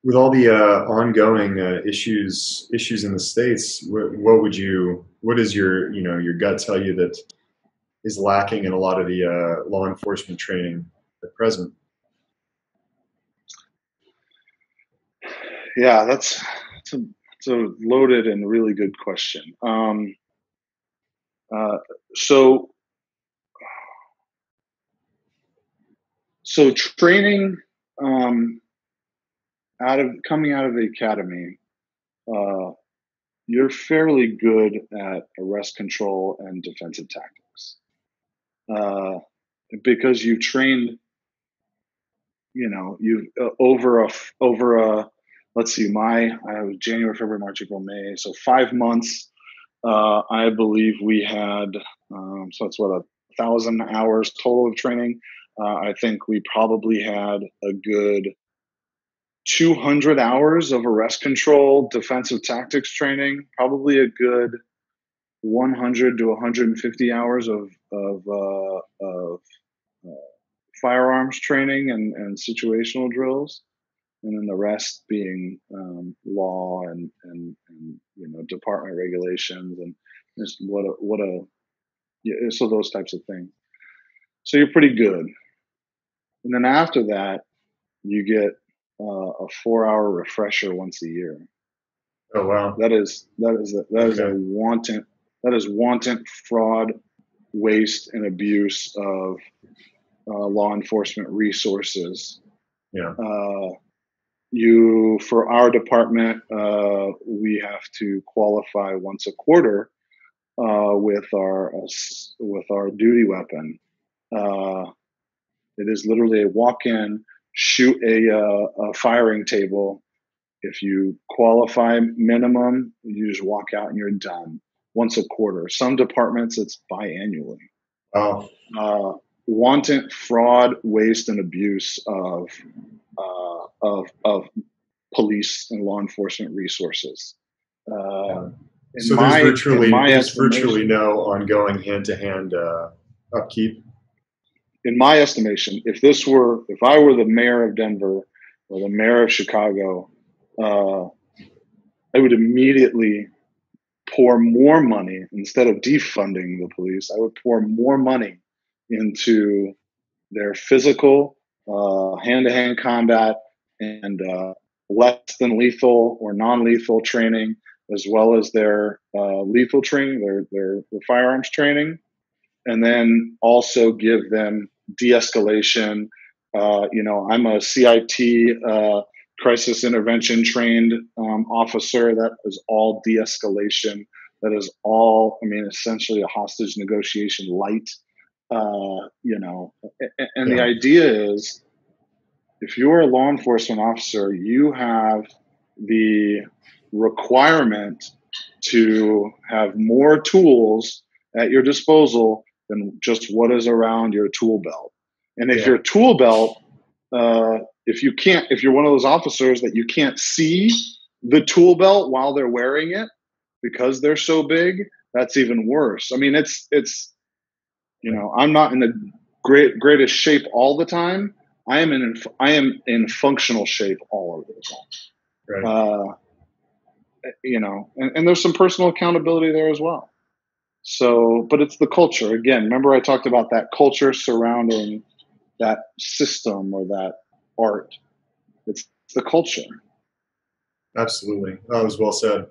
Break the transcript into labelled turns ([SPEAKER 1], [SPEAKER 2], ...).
[SPEAKER 1] With all the ongoing issues in the states, what is your gut tell you that is lacking in a lot of the law enforcement training at present?
[SPEAKER 2] Yeah, that's it's a loaded and really good question. Uh, so so training um, out of coming out of the academy, uh, you're fairly good at arrest control and defensive tactics uh, because you've trained. You've over a let's see, I was January, February, March, April, May, so 5 months. I believe we had, so that's what, 1,000 hours total of training. I think we probably had a good 200 hours of arrest control, defensive tactics training, probably a good 100 to 150 hours of firearms training and situational drills, and then the rest being law and department regulations and just yeah, so those types of things. So you're pretty good, and then after that, you get a 4 hour refresher once a year.
[SPEAKER 1] Oh wow.
[SPEAKER 2] That is a
[SPEAKER 1] Okay.
[SPEAKER 2] wanton fraud, waste, and abuse of law enforcement resources.
[SPEAKER 1] Yeah.
[SPEAKER 2] Uh, you For our department, we have to qualify once a quarter with our duty weapon. Uh, it is literally a walk-in, shoot a firing table. If you qualify minimum, you just walk out and you're done once a quarter. Some departments it's biannually.
[SPEAKER 1] Wow.
[SPEAKER 2] Wanton fraud, waste, and abuse of police and law enforcement resources. Uh,
[SPEAKER 1] Yeah.
[SPEAKER 2] in
[SPEAKER 1] So there's
[SPEAKER 2] my in
[SPEAKER 1] virtually
[SPEAKER 2] my
[SPEAKER 1] there's virtually
[SPEAKER 2] estimation,
[SPEAKER 1] no ongoing hand-to-hand upkeep.
[SPEAKER 2] if I were the mayor of Denver or the mayor of Chicago, uh, I would immediately pour more money instead of defunding the police. I would pour more money into their physical hand-to-hand combat and less than lethal or non-lethal training, as well as their lethal training, their firearms training, and then also give them de-escalation. I'm a CIT, crisis intervention trained officer. That is all de-escalation. That is all, I mean, essentially a hostage negotiation light. And the
[SPEAKER 1] Yeah.
[SPEAKER 2] idea is, if you're a law enforcement officer, you have the requirement to have more tools at your disposal than just what is around your tool belt. And if
[SPEAKER 1] Yeah.
[SPEAKER 2] your tool belt, if you're one of those officers that you can't see the tool belt while they're wearing it because they're so big, that's even worse. I mean, I'm not in the greatest shape all the time. I am in functional shape all of the
[SPEAKER 1] Right.
[SPEAKER 2] time. And there's some personal accountability there as well. So, but it's the culture again. Remember, I talked about that culture surrounding that system or that art. It's the culture.
[SPEAKER 1] Absolutely. That was well said.